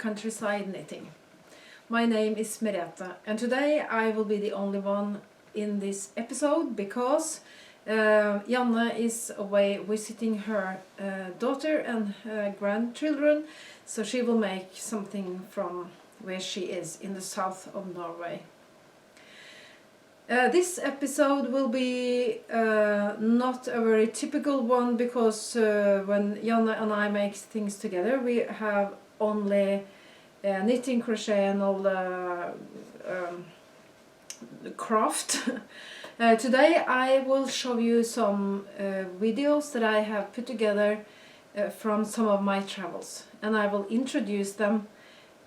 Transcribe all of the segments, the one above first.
countryside knitting. My name is Merete, and today I will be the only one in this episode because Janne is away visiting her daughter and grandchildren, so she will make something from where she is in the south of Norway. This episode will be not a very typical one because when Janne and I make things together we have only knitting, crochet and all the craft. Today I will show you some videos that I have put together from some of my travels, and I will introduce them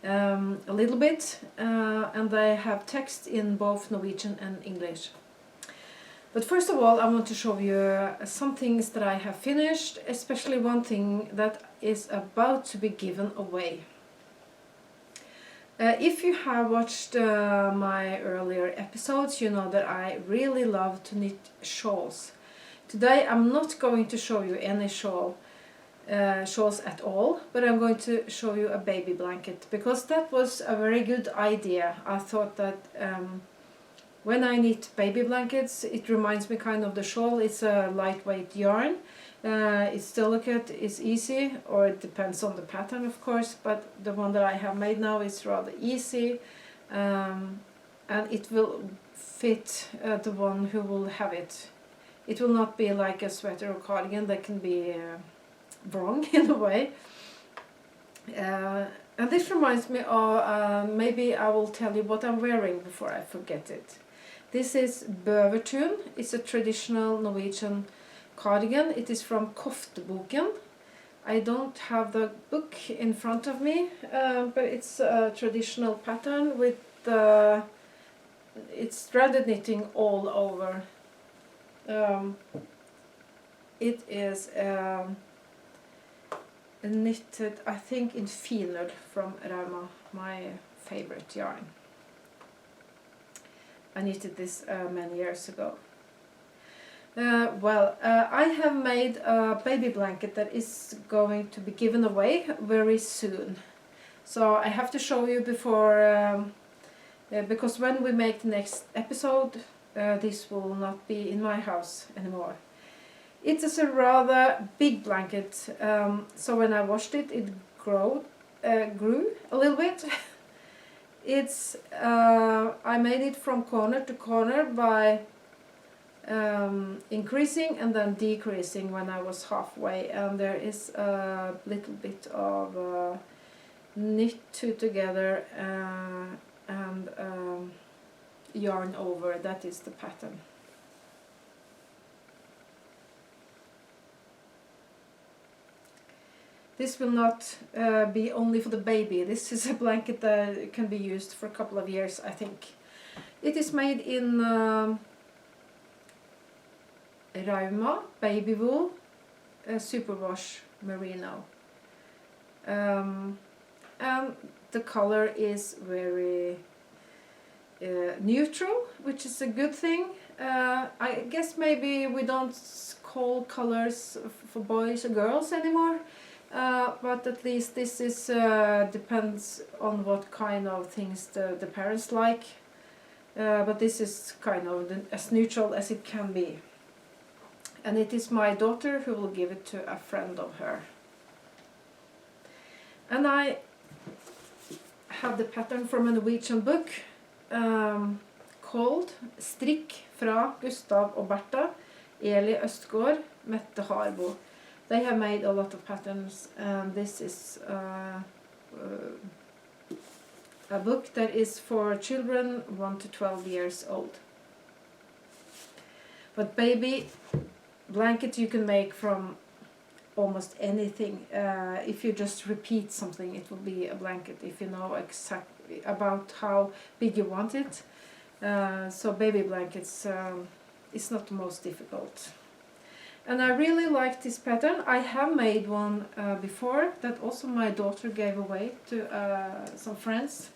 a little bit, and they have text in both Norwegian and English. But first of all I want to show you some things that I have finished, especially one thing that is about to be given away. If you have watched my earlier episodes, you know that I really love to knit shawls. Today I'm not going to show you any shawls at all, but I'm going to show you a baby blanket because that was a very good idea. I thought that when I knit baby blankets it reminds me kind of the shawl. It's a lightweight yarn, it's delicate, it's easy, or it depends on the pattern of course, but the one that I have made now is rather easy, and it will fit the one who will have it. It will not be like a sweater or cardigan that can be wrong in a way. And this reminds me of, maybe I will tell you what I'm wearing before I forget it. This is Bøvertun. It's a traditional Norwegian cardigan. It is from Kofteboken. I don't have the book in front of me, but it's a traditional pattern with it's threaded knitting all over. It is knitted, I think, in Finull from Rauma, my favorite yarn. I knitted this many years ago. I have made a baby blanket that is going to be given away very soon. So I have to show you before, because when we make the next episode, this will not be in my house anymore. It is a rather big blanket, so when I washed it, it grew a little bit. It's I made it from corner to corner by increasing and then decreasing when I was halfway, and there is a little bit of knit together and yarn over. That is the pattern. This will not be only for the baby. This is a blanket that can be used for a couple of years, I think. It is made in Rauma, baby wool, superwash merino. And the color is very neutral, which is a good thing. I guess maybe we don't call colors for boys or girls anymore. But at least this is depends on what kind of things the parents like. But this is kind of as neutral as it can be. And it is my daughter who will give it to a friend of her. And I have the pattern from a Norwegian book called Strikk fra Gustav og Bertha, Eli Østgaard, Mette Harbo. They have made a lot of patterns, and this is a book that is for children 1 to 12 years old. But baby blanket you can make from almost anything. If you just repeat something, it will be a blanket if you know exactly about how big you want it. So baby blankets is not the most difficult. And I really like this pattern. I have made one before that also my daughter gave away to some friends.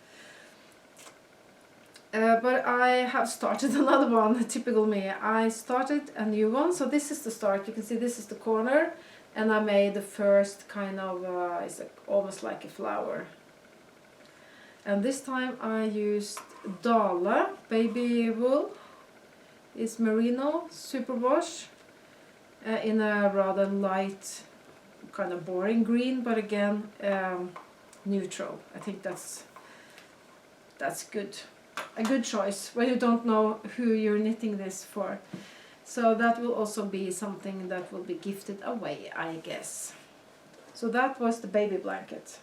But I have started another one, typical me. I started a new one, so this is the start. You can see this is the corner, and I made the first kind of, it's almost like a flower. And this time I used Dale baby wool. It's merino superwash in a rather light, kind of boring green, but again neutral. I think that's good. A good choice when you don't know who you're knitting this for. So that will also be something that will be gifted away, I guess. So that was the baby blanket.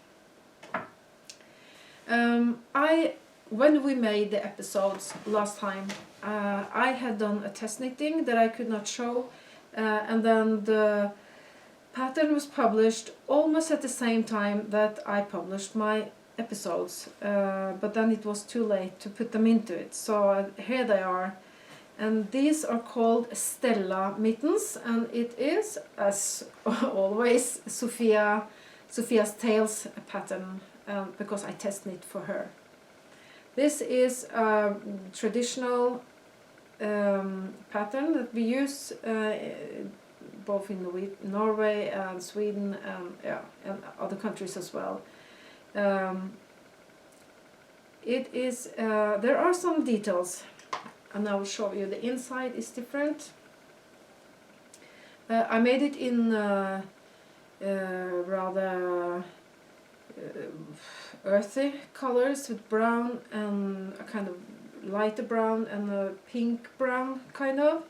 When we made the episodes last time, I had done a test knitting that I could not show, and then the pattern was published almost at the same time that I published my episodes, but then it was too late to put them into it. So here they are, and these are called Stella Mittens, and it is, as always, Sophia's Tales pattern, because I test knit for her. This is a traditional pattern that we use both in Norway and Sweden and other countries as well. It is there are some details, and I will show you. The inside is different. I made it in rather earthy colors with brown and a kind of lighter brown and a pink brown kind of.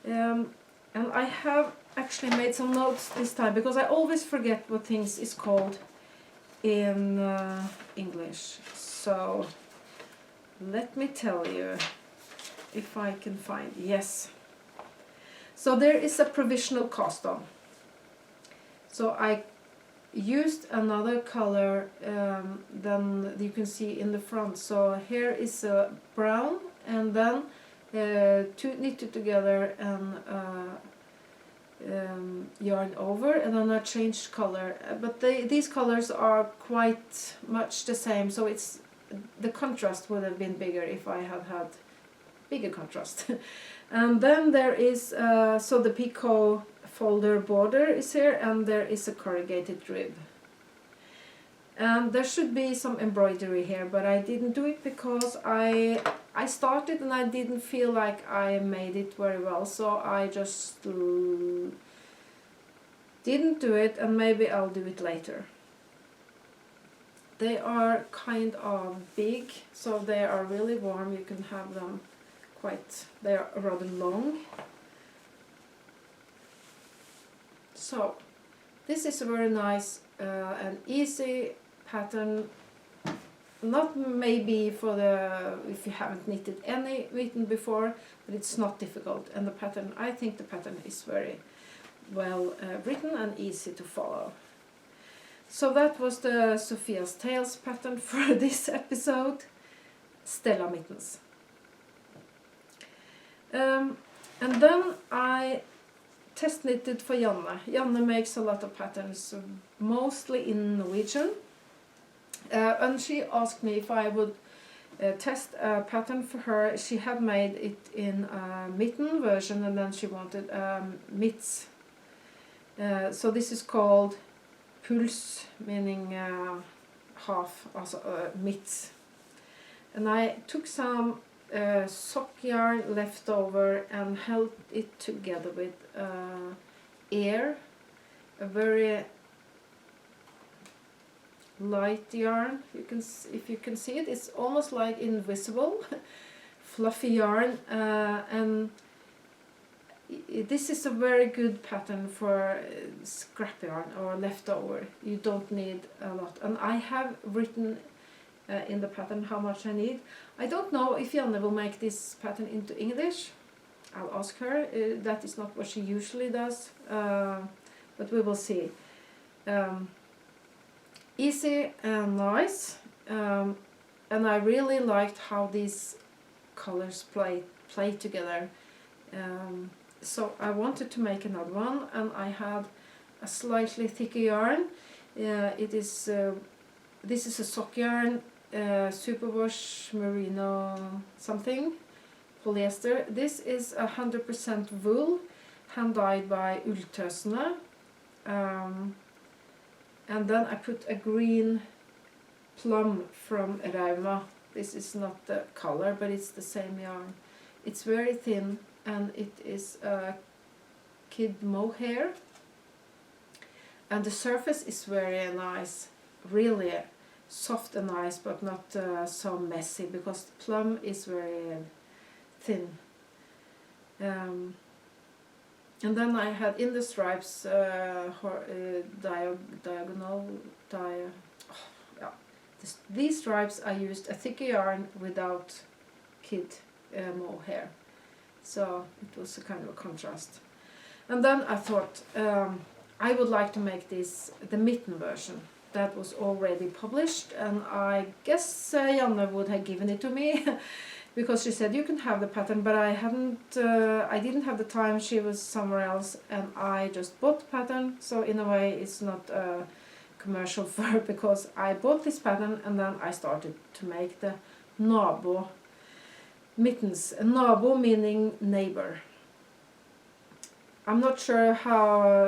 And I have actually made some notes this time because I always forget what things is called in English. So let me tell you if I can find. Yes. So there is a provisional cast on. So I used another color than you can see in the front. So here is a brown, and then two knitted together and yarn over, and then I changed color. But these colors are quite much the same, so it's the contrast would have been bigger if I had had bigger contrast. And then there is so the picot folder border is here, and there is a corrugated rib. And there should be some embroidery here, but I didn't do it because I started and I didn't feel like I made it very well, so I just didn't do it, and maybe I'll do it later. They are kind of big, so they are really warm. You can have them they are rather long. So this is a very nice and easy pattern, not maybe for if you haven't knitted any mitten before, but it's not difficult, and the pattern, I think the pattern is very well written and easy to follow. So that was the Sophia's Tales pattern for this episode, Stella Mittens. And then I test knitted for Janne. Janne makes a lot of patterns, mostly in Norwegian. And she asked me if I would test a pattern for her. She had made it in a mitten version, and then she wanted mitts. So this is called puls, meaning half, also mitts. And I took some sock yarn left over and held it together with air, a very light yarn. If you can see it, it's almost like invisible, fluffy yarn, and this is a very good pattern for scrap yarn or leftover. You don't need a lot, and I have written in the pattern how much I need. I don't know if Janne will make this pattern into English. I'll ask her. That is not what she usually does, but we will see. Easy and nice, and I really liked how these colors play together. So I wanted to make another one, and I had a slightly thicker yarn. This is a sock yarn, superwash merino something, polyester. This is 100% wool, hand dyed by Ulltøsene. And then I put a green plum from Rauma. This is not the color, but it's the same yarn. It's very thin, and it is kid mohair, and the surface is very nice, really soft and nice, but not so messy, because the plum is very thin. And then I had in the stripes these stripes I used a thicker yarn without kid mohair, so it was a kind of a contrast. And then I thought I would like to make this the mitten version that was already published, and I guess Janne would have given it to me because she said you can have the pattern, but I didn't have the time. She was somewhere else, and I just bought the pattern. So in a way it's not a commercial for her, because I bought this pattern and then I started to make the nabo mittens. Nabo meaning neighbor. I'm not sure how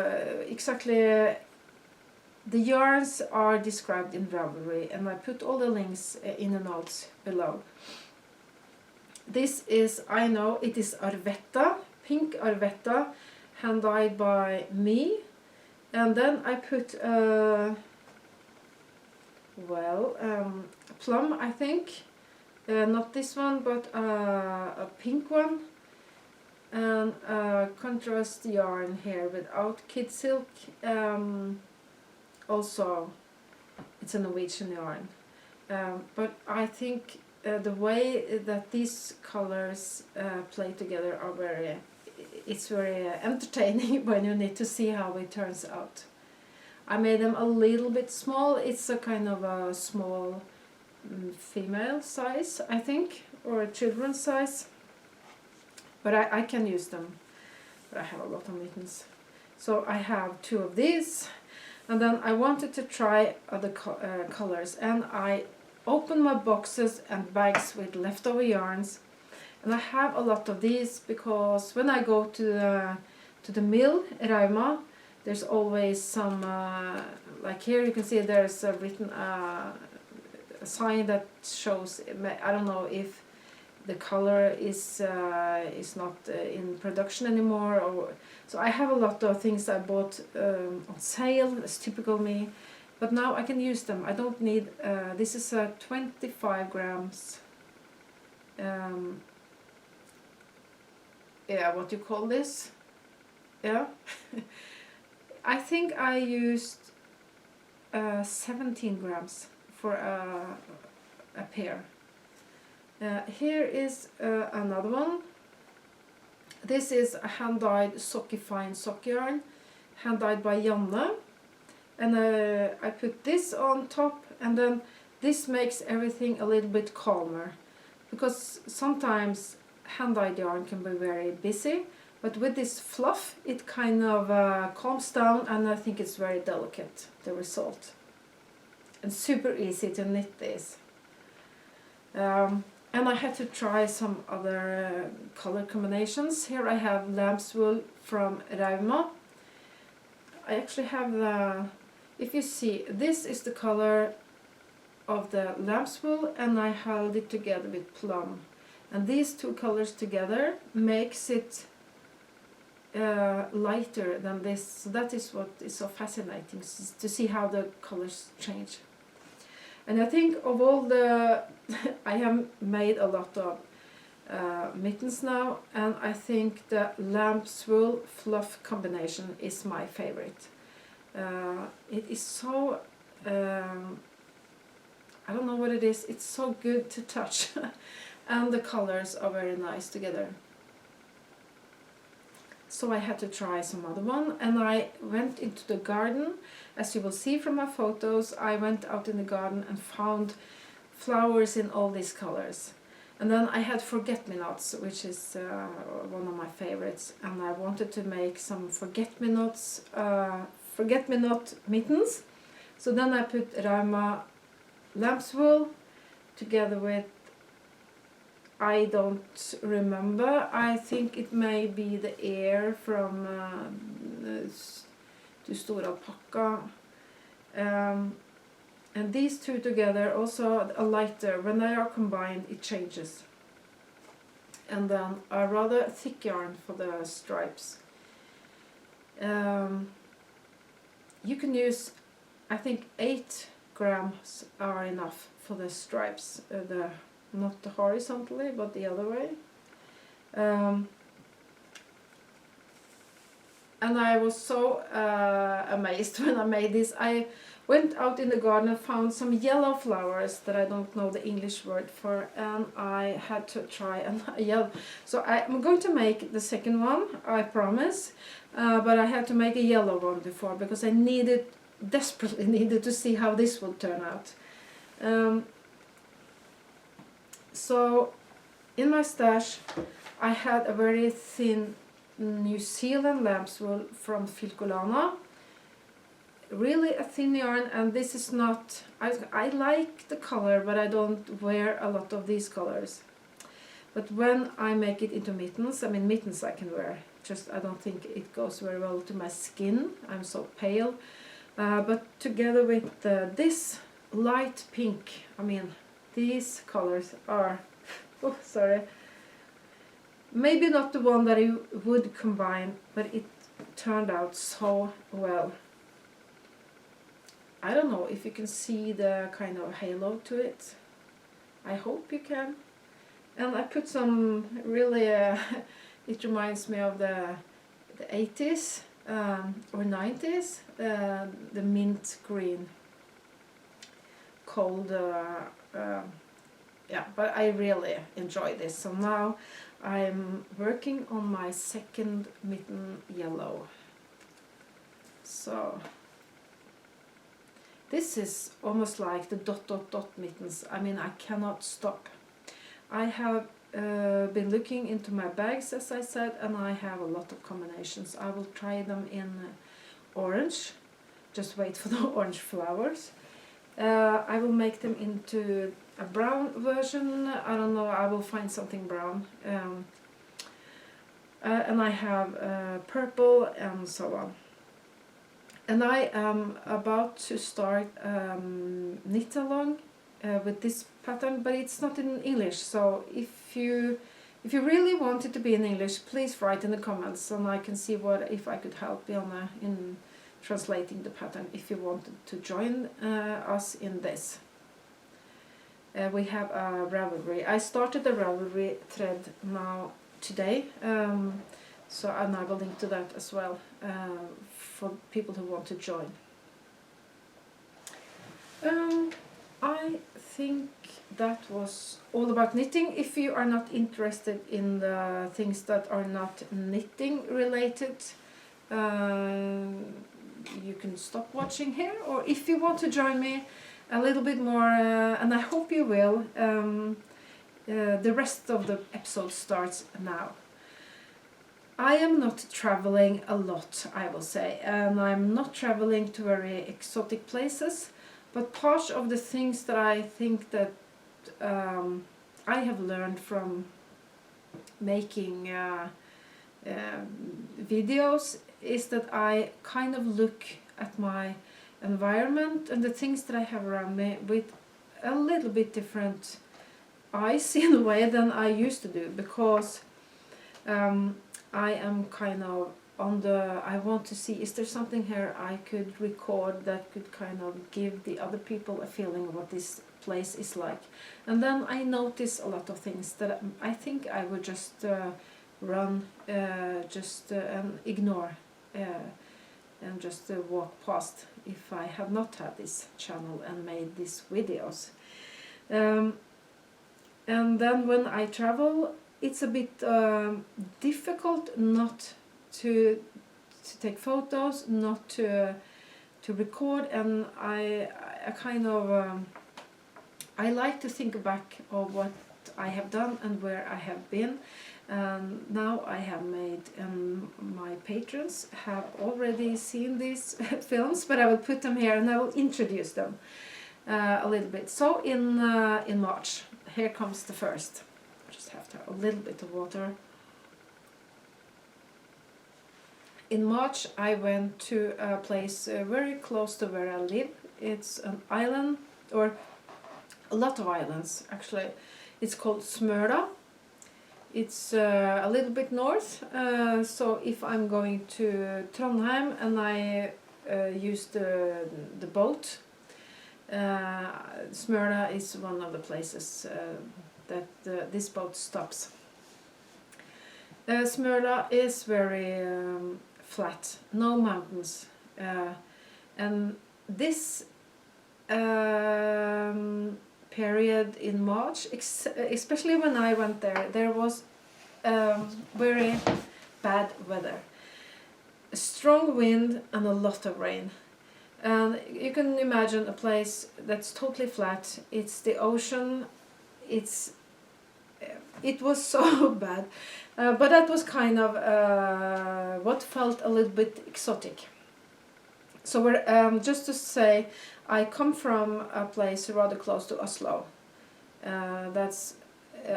exactly. The yarns are described in Ravelry, and I put all the links in the notes below. This is, I know, it is Arvetta, pink Arvetta, hand dyed by me. And then I put, plum, I think. Not this one, but a pink one. And contrast yarn here without kid silk. Also, it's a Norwegian yarn, but I think the way that these colors play together are it's very entertaining when you need to see how it turns out. I made them a little bit small. It's a kind of a small female size, I think, or a children's size, but I can use them. But I have a lot of mittens, so I have 2 of these. And then I wanted to try other colors, and I opened my boxes and bags with leftover yarns, and I have a lot of these because when I go to the mill, Rauma, there's always some, like here you can see there's written a sign that shows, I don't know if the color is not in production anymore, or so I have a lot of things I bought on sale. It's typical me, but now I can use them. I don't need this is 25 grams what do you call this, I think I used 17 grams for a pair. Here is another one. This is a hand-dyed fine sock yarn, hand-dyed by Janne. And I put this on top, and then this makes everything a little bit calmer. Because sometimes hand-dyed yarn can be very busy, but with this fluff it kind of calms down, and I think it's very delicate, the result. And super easy to knit this. And I had to try some other color combinations. Here I have lamb's wool from Rauma. I actually have the, if you see, this is the color of the lamb's wool, and I held it together with plum. And these 2 colors together makes it lighter than this. So that is what is so fascinating, to see how the colors change. And I think of all the, I have made a lot of mittens now, and I think the lamb's wool fluff combination is my favorite. It is so, I don't know what it is, it's so good to touch. And the colors are very nice together. So I had to try some other one, and I went into the garden. As you will see from my photos, I went out in the garden and found flowers in all these colors. And then I had forget-me-nots, which is one of my favorites, and I wanted to make some forget-me-nots, forget-me-not mittens. So then I put Rauma lamb's wool together with, I don't remember, I think it may be the air from Du Store Alpakka. And these two together, also a lighter, when they are combined it changes. And then a rather thick yarn for the stripes. You can use, I think 8 grams are enough for the stripes, not horizontally but the other way. And I was so amazed when I made this. I went out in the garden and found some yellow flowers that I don't know the English word for, and I had to try a yellow. So I'm going to make the second one, I promise, but I had to make a yellow one before because I desperately needed to see how this would turn out. So in my stash I had a very thin New Zealand lamb's wool from Filcolana. Really a thin yarn, and this is not, I like the color but I don't wear a lot of these colors. But when I make it into mittens, I mean mittens I can wear, just I don't think it goes very well to my skin, I'm so pale. But together with this light pink, I mean these colors are, oh sorry, maybe not the one that I would combine, but it turned out so well. I don't know if you can see the kind of halo to it. I hope you can. And I put some really, it reminds me of the 80s or 90s, the mint green cold, yeah, but I really enjoy this. So now I'm working on my second mitten yellow. So this is almost like the ... mittens. I mean, I cannot stop. I have been looking into my bags, as I said, and I have a lot of combinations. I will try them in orange. Just wait for the orange flowers. I will make them into a brown version. I don't know, I will find something brown. And I have purple and so on. And I am about to start knit along with this pattern, but it's not in English. So if you really want it to be in English, please write in the comments, and I can see if I could help you in translating the pattern if you wanted to join us in this. We have a Ravelry. I started the Ravelry thread now today, so and I will link to that as well for people who want to join. I think that was all about knitting. If you are not interested in the things that are not knitting related, you can stop watching here, or if you want to join me a little bit more, and I hope you will, the rest of the episode starts now. I am not traveling a lot, I will say, and I'm not traveling to very exotic places, but part of the things that I think that I have learned from making videos is that I kind of look at my environment and the things that I have around me with a little bit different eyes in a way than I used to do, because I am kind of I want to see, is there something here I could record that could kind of give the other people a feeling of what this place is like. And then I notice a lot of things that I think I would just run, and ignore and just walk past if I had not had this channel and made these videos. And then when I travel, it's a bit difficult not to take photos, not to record, and I kind of I like to think back of what I have done and where I have been. And now I have made, my patrons have already seen these films, but I will put them here and I will introduce them a little bit. So in March, here comes the first. I just have to have a little bit of water. In March I went to a place very close to where I live It's an island, or a lot of islands actually. It's called Smøla. It's a little bit north, so if I'm going to Trondheim and I use the boat, Smøla is one of the places that this boat stops. Smøla is very flat, no mountains, and this period in March, especially when I went there, there was very bad weather, a strong wind and a lot of rain. And you can imagine a place that's totally flat. It's the ocean. It was so bad, but that was kind of what felt a little bit exotic. So we're just to say, I come from a place rather close to Oslo. That's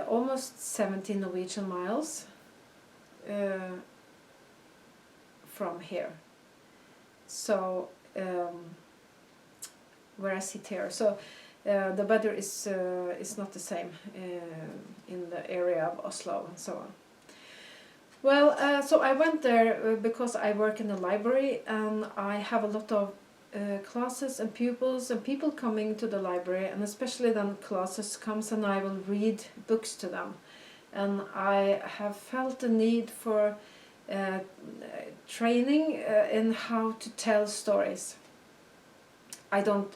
almost 70 Norwegian miles from here. So where I sit here, so the weather is not the same in the area of Oslo and so on. Well, so I went there because I work in the library and I have a lot of classes and pupils and people coming to the library, and especially then classes comes and I will read books to them. And I have felt the need for training in how to tell stories. I don't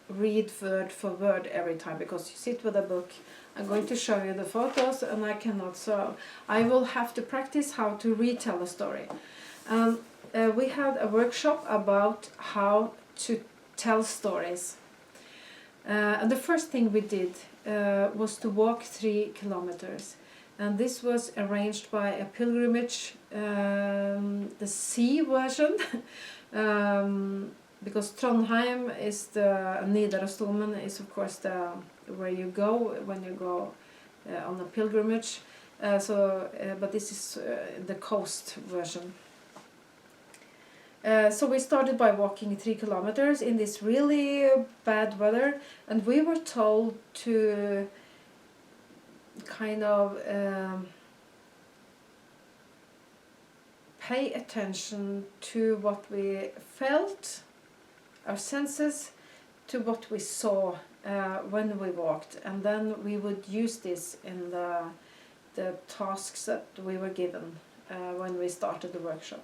read word for word every time because you sit with a book. I'm going to show you the photos and I cannot, so I will have to practice how to retell a story. We had a workshop about how to tell stories. And the first thing we did was to walk 3 kilometers. And this was arranged by a pilgrimage, the sea version, because Trondheim is Nidarosdomen is of course where you go when you go on a pilgrimage. But this is the coast version. So we started by walking 3 kilometers in this really bad weather, and we were told to kind of pay attention to what we felt, our senses, to what we saw when we walked, and then we would use this in the tasks that we were given when we started the workshop.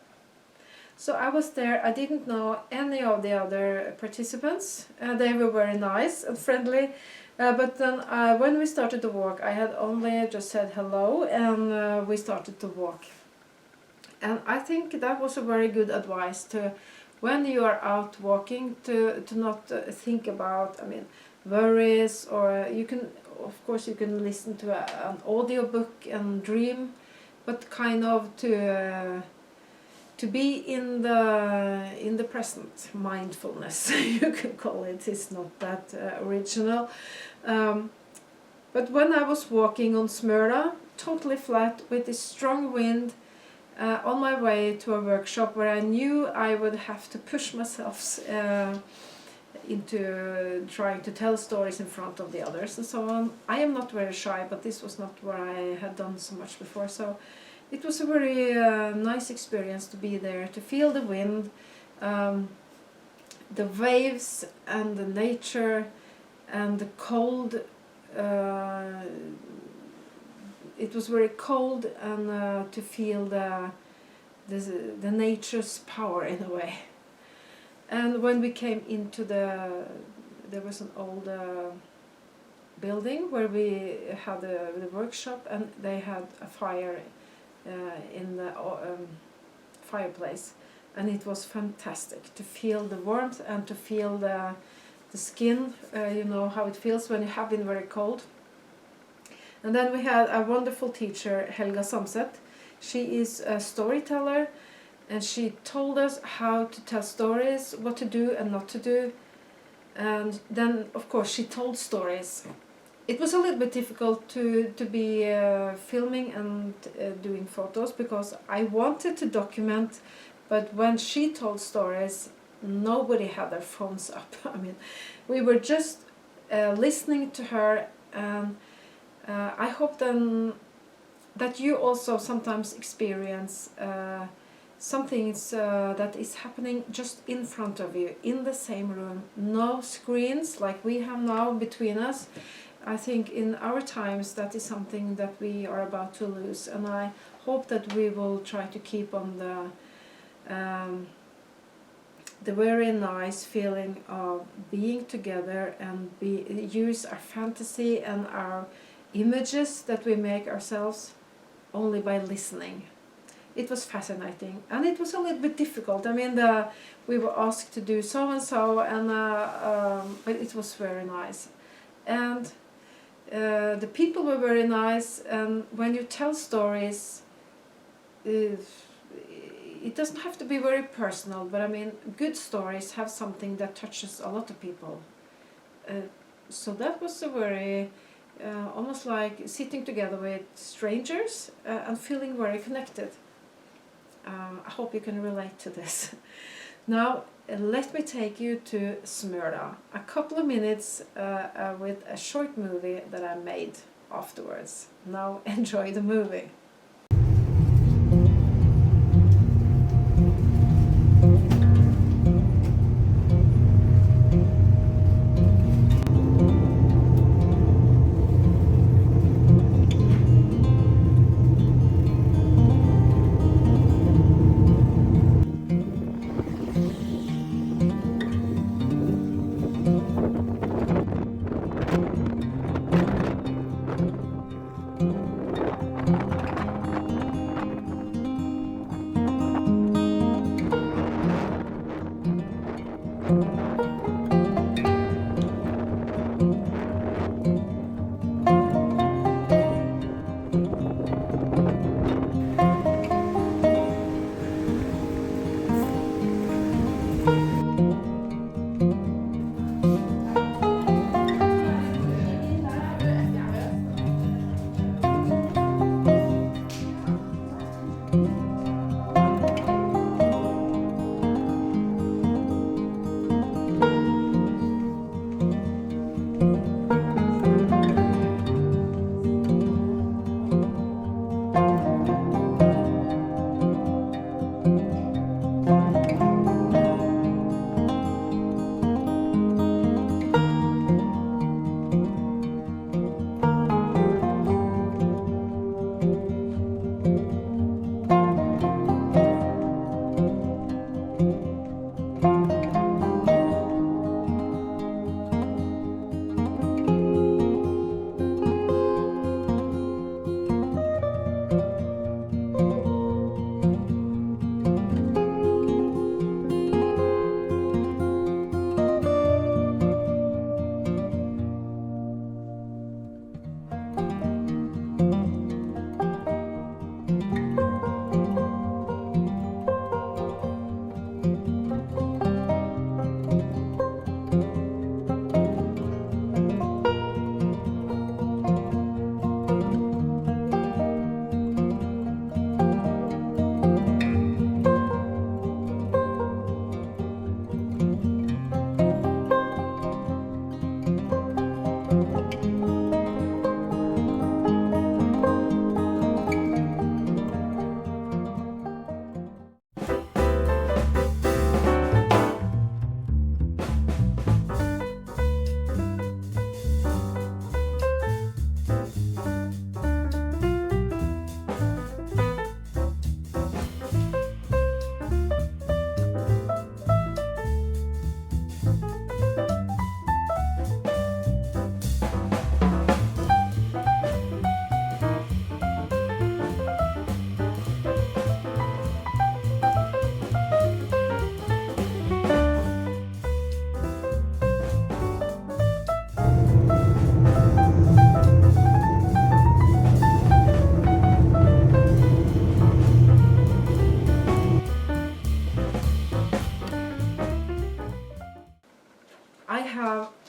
So I was there. I didn't know any of the other participants. They were very nice and friendly. But then when we started to walk, I had only just said hello and we started to walk. And I think that was a very good advice to, when you are out walking, to not think about, worries, or you can, of course, you can listen to an audio book and dream, but kind of to be in the present, mindfulness, you can call it. It's not that original. But when I was walking on Smøla, totally flat, with this strong wind, on my way to a workshop where I knew I would have to push myself into trying to tell stories in front of the others and so on. I am not very shy, but this was not where I had done so much before, so it was a very nice experience to be there, to feel the wind, the waves and the nature and the cold. It was very cold, and to feel the nature's power in a way. And when we came into there was an old building where we had the workshop, and they had a fire in the fireplace, and it was fantastic to feel the warmth and to feel the skin, you know how it feels when you have been very cold. And then we had a wonderful teacher, Helga Samset. She is a storyteller, and she told us how to tell stories, what to do and not to do. And then, of course, she told stories. It was a little bit difficult to be filming and doing photos, because I wanted to document, but when she told stories, nobody had their phones up. I mean, we were just listening to her, and I hope then that you also sometimes experience something that is happening just in front of you, in the same room. No screens like we have now between us. I think in our times that is something that we are about to lose, and I hope that we will try to keep on the very nice feeling of being together and use our fantasy and our images that we make ourselves only by listening. It was fascinating, and it was a little bit difficult. I mean, we were asked to do so and so, and but it was very nice, and the people were very nice. And when you tell stories, it doesn't have to be very personal, but I mean, good stories have something that touches a lot of people. So that was a very almost like sitting together with strangers and feeling very connected. I hope you can relate to this. Now let me take you to Smøla. A couple of minutes with a short movie that I made afterwards. Now enjoy the movie.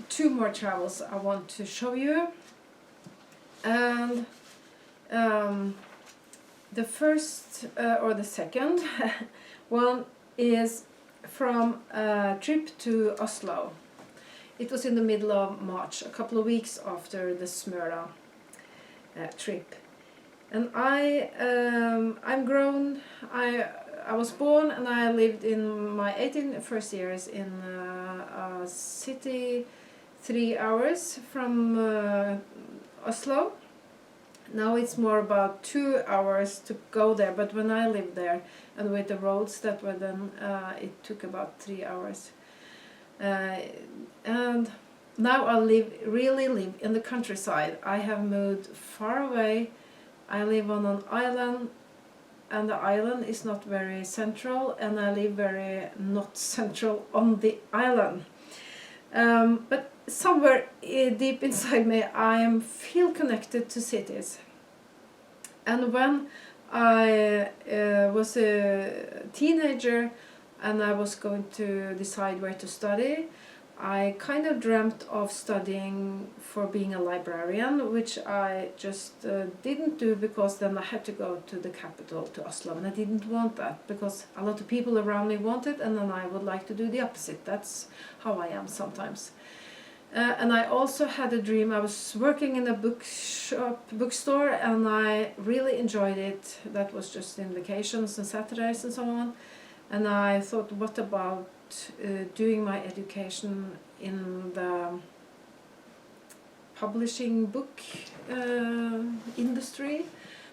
Two more travels I want to show you, and the first or the second one is from a trip to Oslo. It was in the middle of March, a couple of weeks after the Smøla trip. And I'm grown. I was born and I lived in my 18 first years in a city 3 hours from Oslo. Now it's more about 2 hours to go there, but when I lived there and with the roads that were then, it took about 3 hours. And now I really live in the countryside. I have moved far away. I live on an island, and the island is not very central, and I live very not central on the island. But somewhere deep inside me I feel connected to cities. And when I was a teenager and I was going to decide where to study, I kind of dreamt of studying for being a librarian, which I just didn't do, because then I had to go to the capital, to Oslo, and I didn't want that because a lot of people around me want it, and then I would like to do the opposite. That's how I am sometimes. And I also had a dream. I was working in a bookstore, and I really enjoyed it. That was just in vacations and Saturdays and so on. And I thought, what about doing my education in the publishing book industry?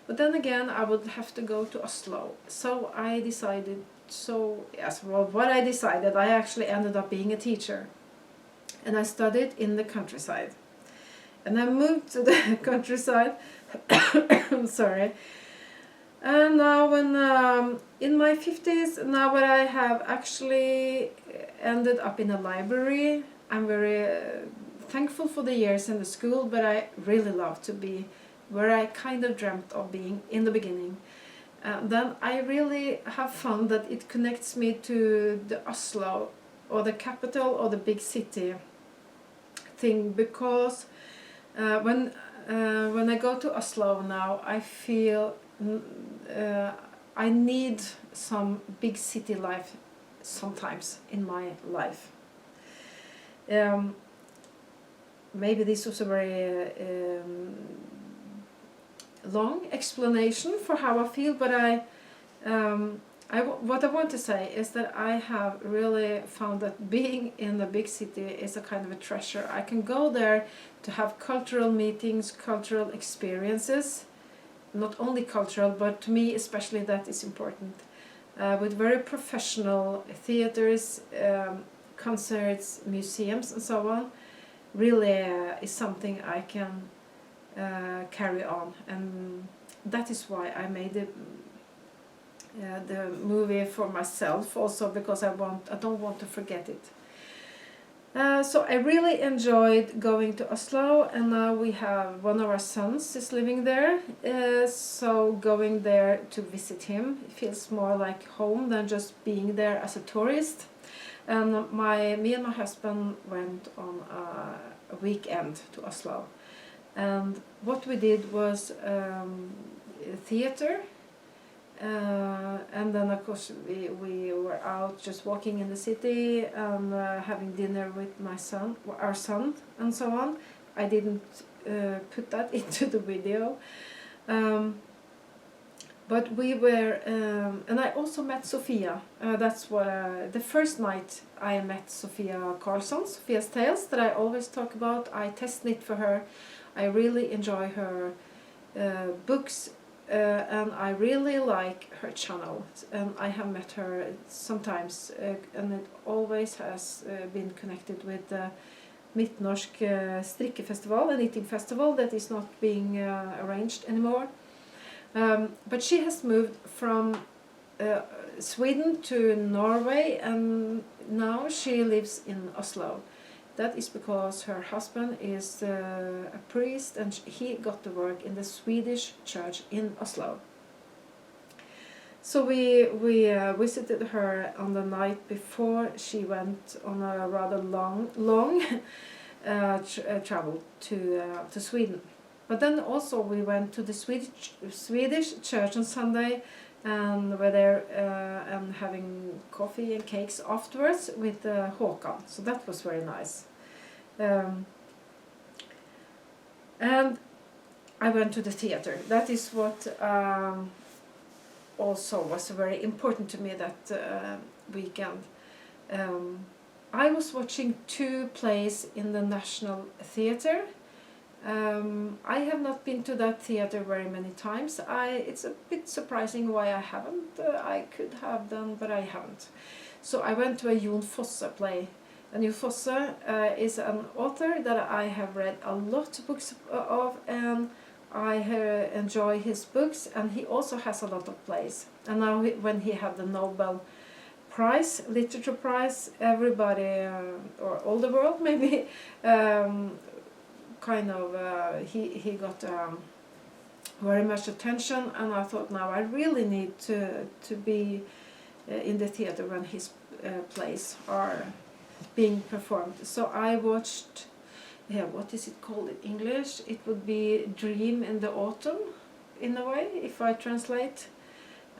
But then again, I would have to go to Oslo. So I decided, what I decided, I actually ended up being a teacher. And I studied in the countryside. And I moved to the countryside, sorry. And now when in my 50s, now when I have actually ended up in a library, I'm very thankful for the years in the school, but I really love to be where I kind of dreamt of being in the beginning. Then I really have found that it connects me to the Oslo, or the capital, or the big city thing, because when I go to Oslo now, I feel I need some big city life sometimes in my life. Maybe this was a very long explanation for how I feel, but what I want to say is that I have really found that being in a big city is a kind of a treasure. I can go there to have cultural meetings, cultural experiences, not only cultural, but to me especially that is important, with very professional theaters, concerts, museums and so on. Really is something I can carry on, and that is why I made the movie for myself also, because I don't want to forget it. So I really enjoyed going to Oslo, and now we have one of our sons is living there, so going there to visit him feels more like home than just being there as a tourist. And me and my husband went on a weekend to Oslo, and what we did was theater. And then of course we were out just walking in the city and having dinner with our son and so on. I didn't put that into the video, but we were and I also met Sofia. That's what the first night I met Sofia Karlsson, Sofia's Tales, that I always talk about. I test knit for her. I really enjoy her books. And I really like her channel, and I have met her sometimes, and it always has been connected with the Midtnorsk strikkefestival, a knitting festival that is not being arranged anymore. But she has moved from Sweden to Norway, and now she lives in Oslo. That is because her husband is a priest, and he got to work in the Swedish church in Oslo. So we visited her on the night before she went on a rather long travel to Sweden. But then also we went to the Swedish church on Sunday, and we're there and having coffee and cakes afterwards with Håkan. So that was very nice. And I went to the theater. That is what also was very important to me that weekend. I was watching 2 plays in the National Theatre. I have not been to that theatre very many times. It's a bit surprising why I haven't. I could have done, but I haven't. So I went to a Jon Fosse play. And Jon Fosse is an author that I have read a lot of books of, and I enjoy his books, and he also has a lot of plays. And now when he had the Nobel Prize, Literature Prize, everybody, or all the world maybe, he got very much attention, and I thought now I really need to be in the theater when his plays are being performed. So I watched, what is it called in English? It would be Dream in the Autumn, in a way, if I translate.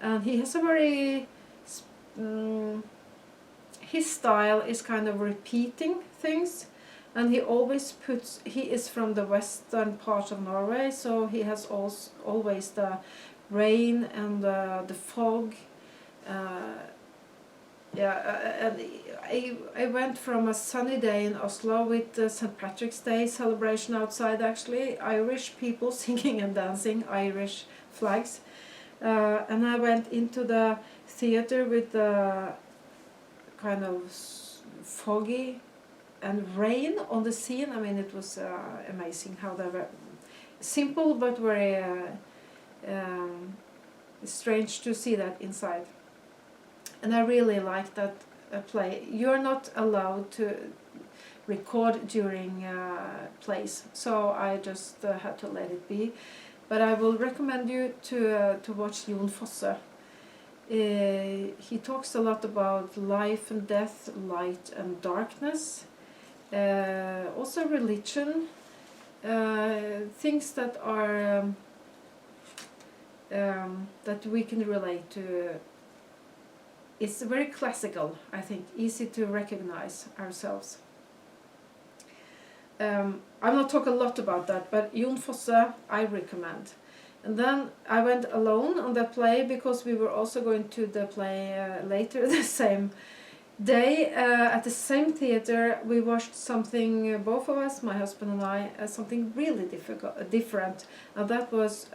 And he has a very, his style is kind of repeating things, and he always puts, he is from the western part of Norway, so he has always the rain and the fog. And I went from a sunny day in Oslo with the St. Patrick's Day celebration outside, actually, Irish people singing and dancing, Irish flags. And I went into the theater with the kind of foggy and rain on the scene. I mean, it was amazing how they were simple but very strange to see that inside. And I really liked that play. You're not allowed to record during plays, so I just had to let it be. But I will recommend you to watch Jon Fosse. He talks a lot about life and death, light and darkness, also religion, things that are that we can relate to. It's very classical, I think, easy to recognize ourselves. I will talk a lot about that, but Jon Fosse I recommend. And then I went alone on that play because we were also going to the play later the same day at the same theater. We watched something, both of us, my husband and I, something really different, and that was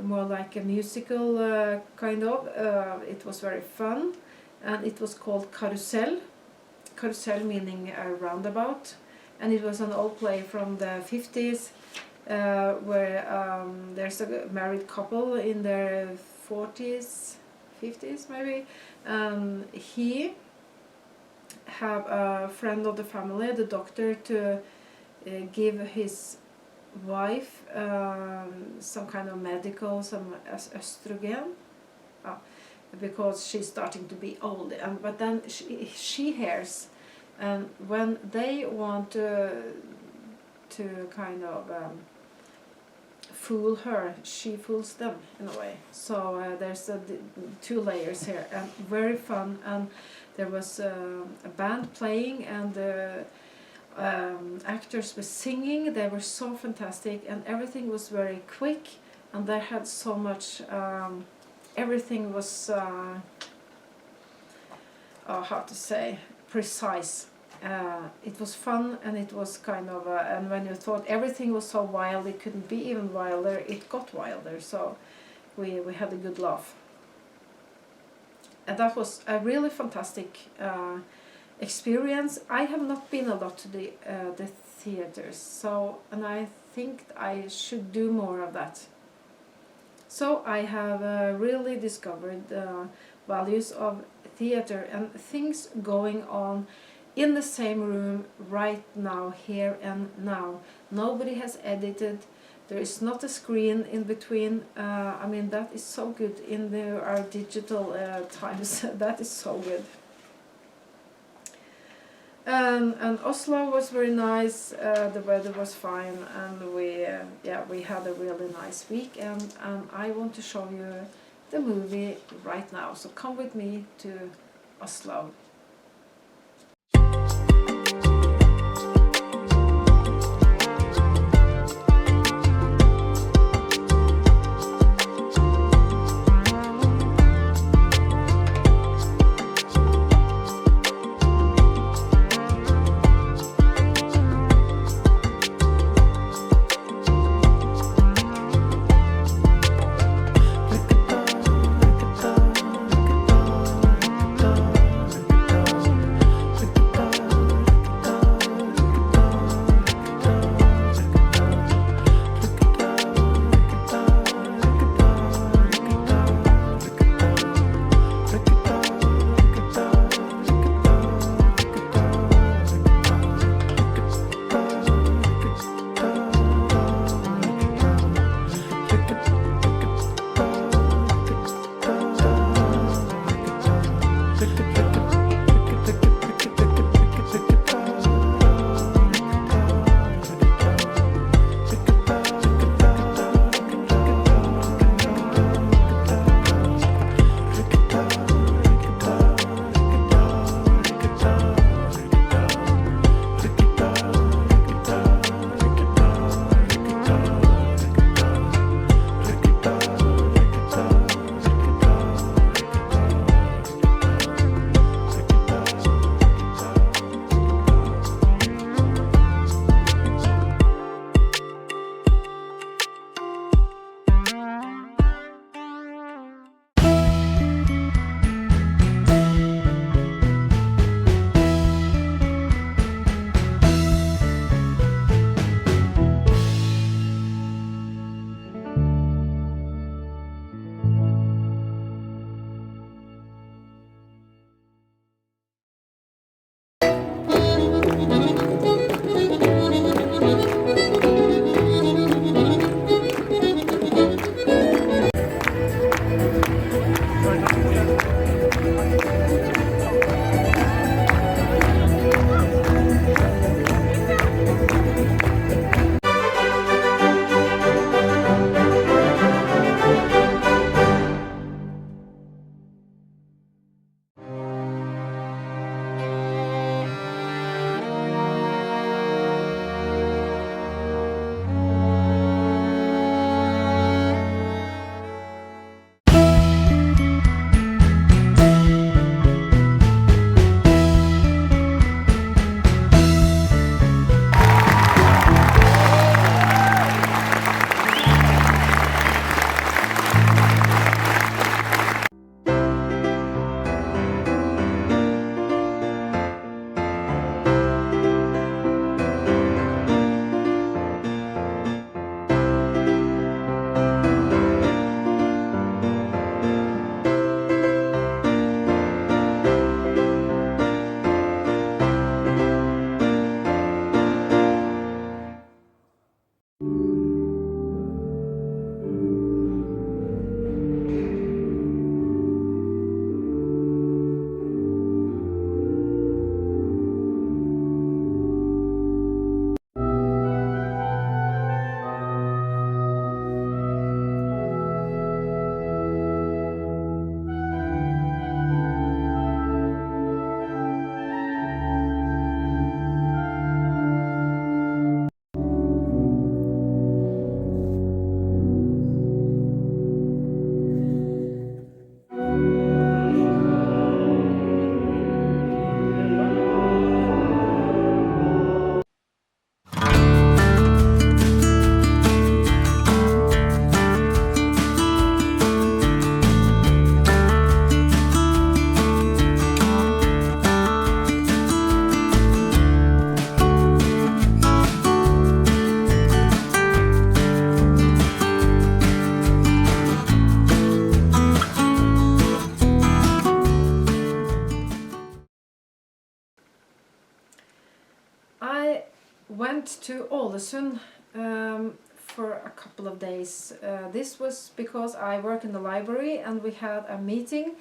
more like a musical kind of. It was very fun, and it was called Carousel. Carousel meaning a roundabout, and it was an old play from the 50s where there's a married couple in their 40s, 50s maybe. He have a friend of the family, the doctor, to give his wife some kind of medical, some estrogen, because she's starting to be old. But then she hears, and when they want to kind of fool her, she fools them in a way. So there's 2 layers here, and very fun. And there was a band playing, and the actors were singing. They were so fantastic, and everything was very quick, and they had so much, everything was how to say, precise. It was fun, and it was kind of and when you thought everything was so wild, it couldn't be even wilder, it got wilder. So we had a good laugh, and that was a really fantastic experience. I have not been a lot to the theaters, so, and I think I should do more of that. So I have really discovered the values of theater and things going on in the same room right now, here and now. Nobody has edited. There is not a screen in between. I mean, that is so good in our digital times. That is so good. And Oslo was very nice. The weather was fine, and we had a really nice week. And I want to show you the movie right now. So come with me to Oslo. Went to Ålesund for a couple of days. This was because I work in the library and we had a meeting.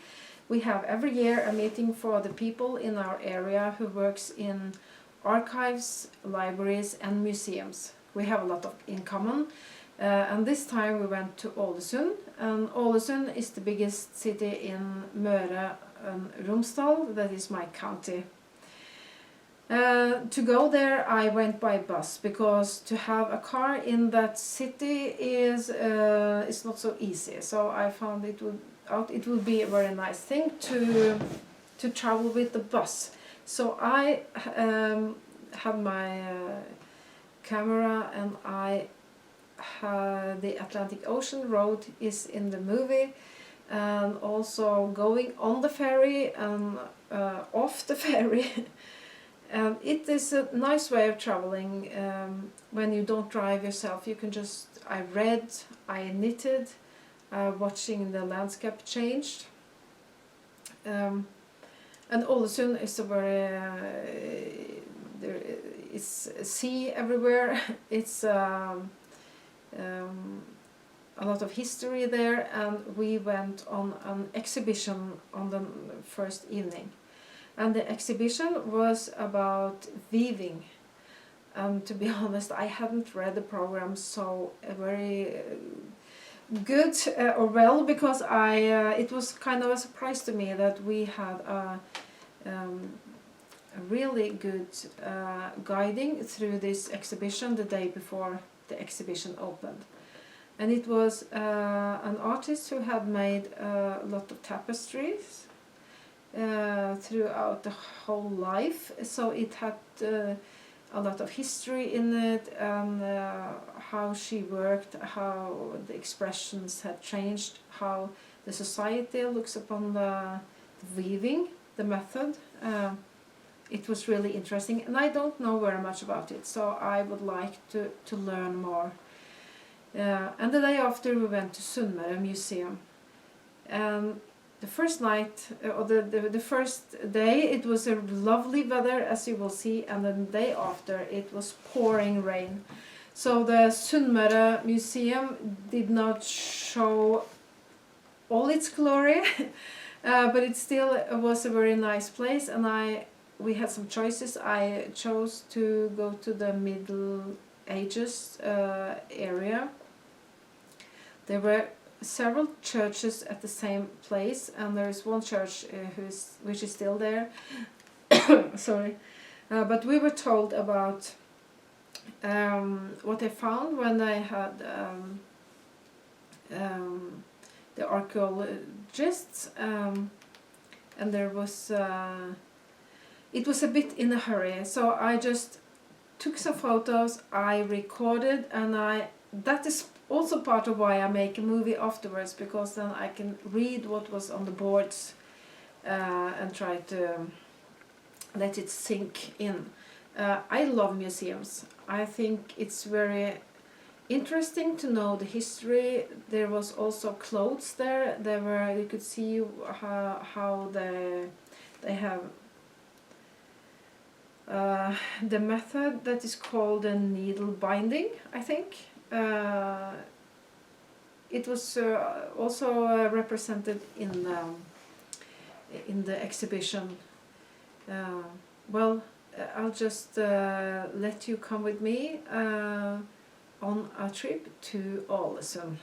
We have every year a meeting for the people in our area who works in archives, libraries and museums. We have a lot in common. And this time we went to Ålesund, and Ålesund is the biggest city in Møre and Romsdal, that is my county. To go there I went by bus, because to have a car in that city is not so easy. So I found it would be a very nice thing to travel with the bus. So I had my camera, and the Atlantic Ocean Road is in the movie, and also going on the ferry and off the ferry. And it is a nice way of traveling when you don't drive yourself. You can just, I read, I knitted, watching the landscape changed. And Ålesund is a very, there is sea everywhere. It's a lot of history there, and we went on an exhibition on the first evening. And the exhibition was about weaving. And to be honest, I hadn't read the program so very good or well, because it was kind of a surprise to me that we had a really good guiding through this exhibition the day before the exhibition opened. And it was an artist who had made a lot of tapestries throughout the whole life, so it had a lot of history in it, and how she worked, how the expressions had changed, how the society looks upon the weaving, the method. It was really interesting, and I don't know very much about it, so I would like to learn more. And the day after we went to Smøla Museum, and the first night, or the first day, it was a lovely weather, as you will see, and then the day after it was pouring rain. So the Smøla Museum did not show all its glory, but it still was a very nice place, and we had some choices. I chose to go to the Middle Ages area. There were several churches at the same place, and there is one church which is still there. Sorry, but we were told about what they found when they had the archaeologists, and there was it was a bit in a hurry, so I just took some photos, I recorded, and that is also part of why I make a movie afterwards, because then I can read what was on the boards and try to let it sink in. I love museums. I think it's very interesting to know the history. There was also clothes there. You could see how they have the method that is called the needle binding, I think. It was also represented in the exhibition. Well, I'll just let you come with me on a trip to Ålesund.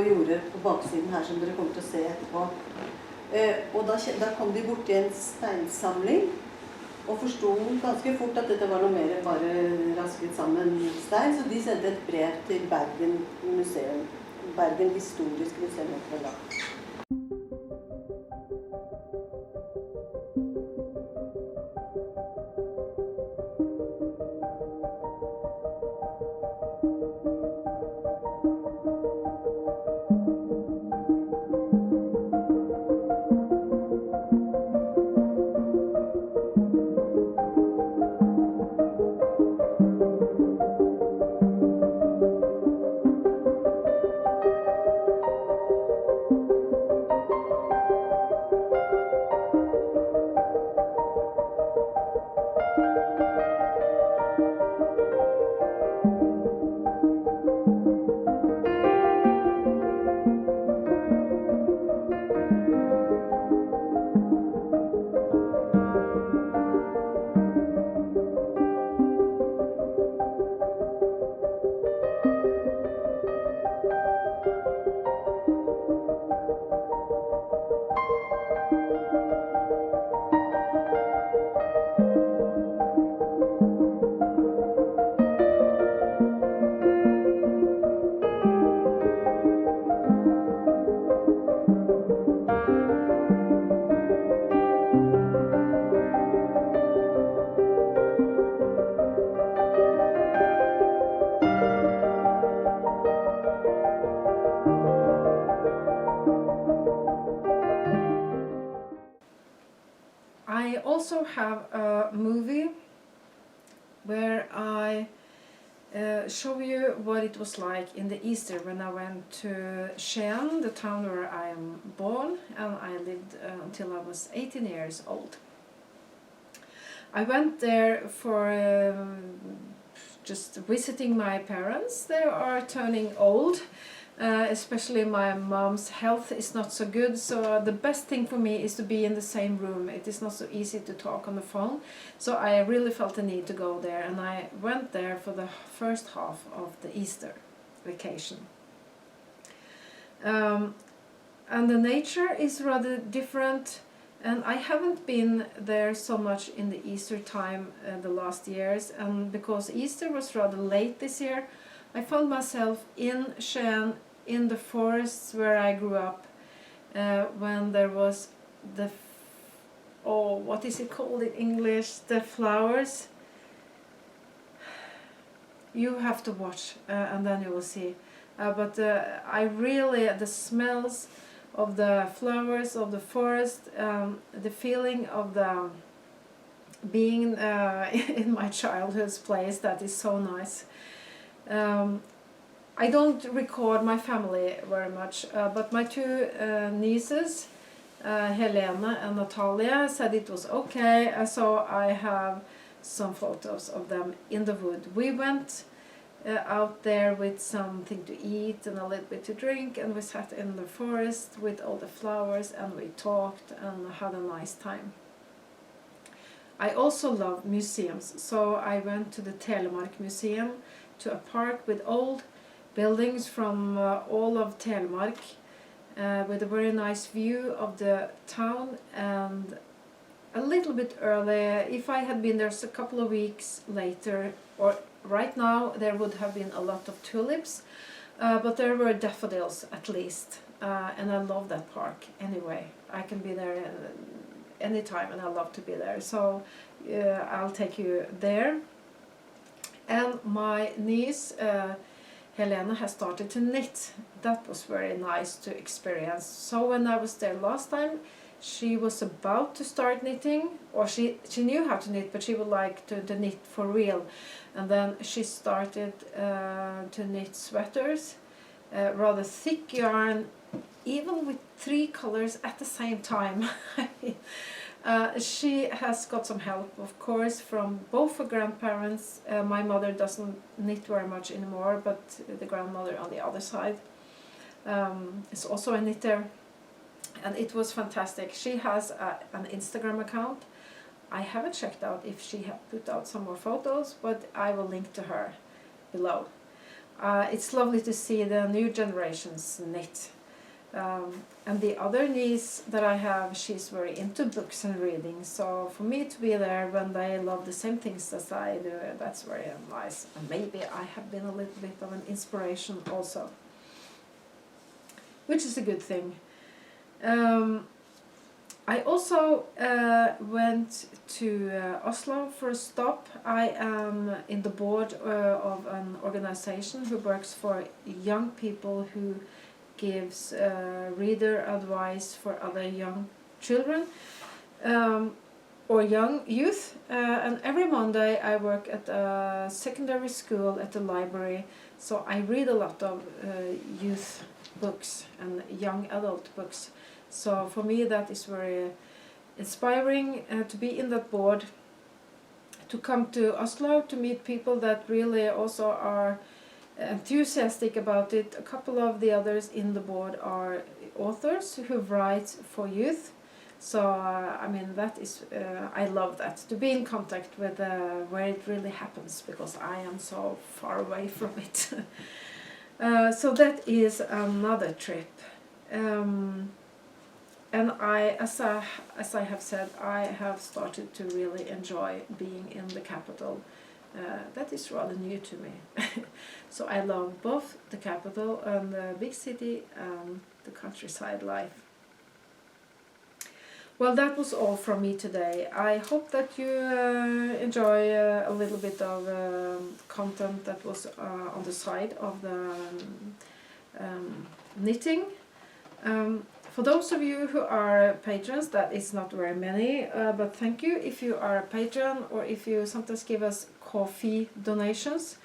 og gjorde på baksiden her, som dere kommer til å se etterpå. Og da kom de bort til en steinsamling, og forstod ganske fort at dette var noe mer enn bare rasket sammen stein, så de sendte et brev til Bergen museum, Bergen historisk museum fra da. I also have a movie where I show you what it was like in the Easter when I went to Skien, the town where I am born, and I lived until I was 18 years old. I went there for just visiting my parents. They are turning old. Especially my mom's health is not so good, so the best thing for me is to be in the same room. It is not so easy to talk on the phone, so I really felt the need to go there, and I went there for the first half of the Easter vacation. And the nature is rather different, and I haven't been there so much in the Easter time the last years, and because Easter was rather late this year, I found myself in Skien, in the forests where I grew up, when there was the, what is it called in English? The flowers. You have to watch and then you will see. But I really, the smells of the flowers of the forest, the feeling of the being in my childhood's place, that is so nice. I don't record my family very much, but my two nieces, Helene and Natalia, said it was okay, so I have some photos of them in the wood. We went out there with something to eat and a little bit to drink, and we sat in the forest with all the flowers and we talked and had a nice time. I also love museums, so I went to the Telemark Museum, to a park with old buildings from all of Telemark, with a very nice view of the town. And a little bit earlier, if I had been there a couple of weeks later, or right now, there would have been a lot of tulips, but there were daffodils at least, and I love that park anyway. I can be there anytime and I love to be there, so I'll take you there. And my niece Helena has started to knit. That was very nice to experience. So when I was there last time, she was about to start knitting, or she knew how to knit, but she would like to knit for real. And then she started to knit sweaters, rather thick yarn, even with 3 colors at the same time. She has got some help, of course, from both her grandparents. My mother doesn't knit very much anymore, but the grandmother on the other side is also a knitter, and it was fantastic. She has an Instagram account. I haven't checked out if she has put out some more photos, but I will link to her below. it's lovely to see the new generations knit. And the other niece that I have, she's very into books and reading, so for me to be there when they love the same things as I do, that's very nice. And maybe I have been a little bit of an inspiration also, which is a good thing. I also went to Oslo for a stop. I am in the board of an organization who works for young people, who gives reader advice for other young children or young youth. And every Monday I work at a secondary school at the library, so I read a lot of youth books and young adult books. So for me that is very inspiring to be in that board, to come to Oslo, to meet people that really also are enthusiastic about it. A couple of the others in the board are authors who write for youth. So I mean, that is I love that, to be in contact with where it really happens, because I am so far away from it. So that is another trip. And as I have said, I have started to really enjoy being in the capital. That is rather new to me. So I love both the capital and the big city and the countryside life. Well, that was all from me today. I hope that you enjoy a little bit of content that was on the side of the knitting. For those of you who are patrons, that is not very many, but thank you if you are a patron, or if you sometimes give us coffee donations.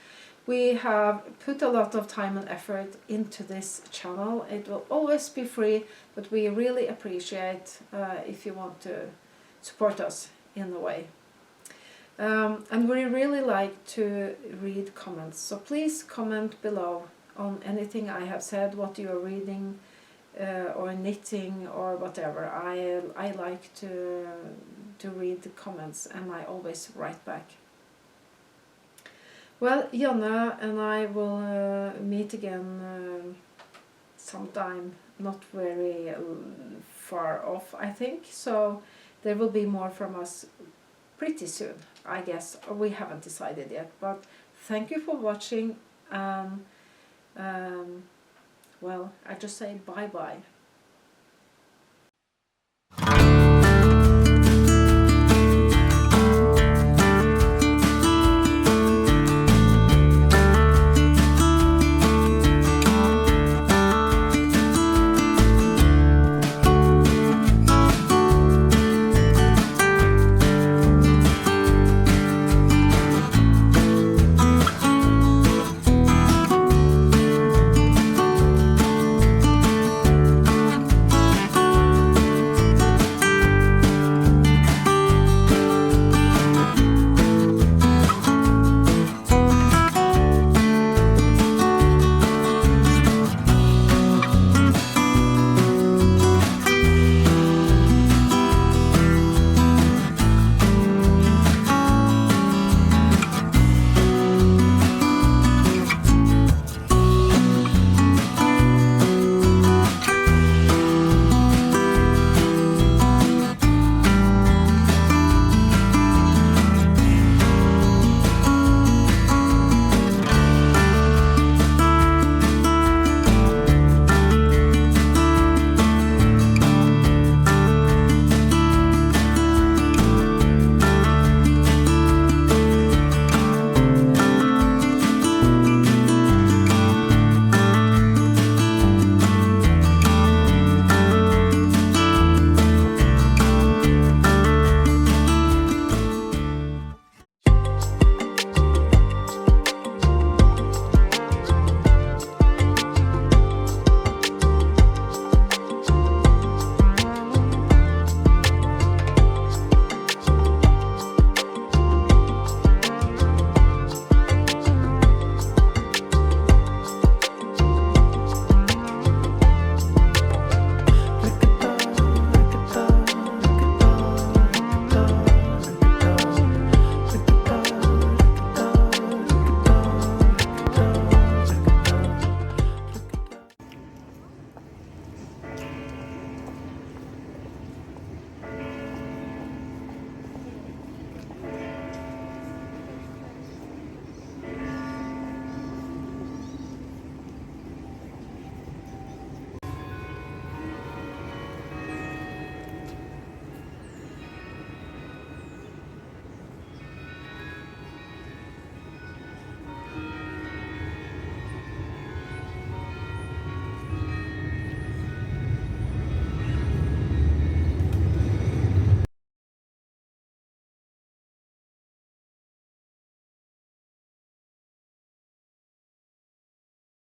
We have put a lot of time and effort into this channel. It will always be free, but we really appreciate if you want to support us in a way. And we really like to read comments, so please comment below on anything I have said, what you are reading, or knitting or whatever. I like to read the comments, and I always write back. Well, Janne and I will meet again sometime not very far off, I think. So there will be more from us pretty soon, I guess. We haven't decided yet, but thank you for watching. Well, I just say bye-bye.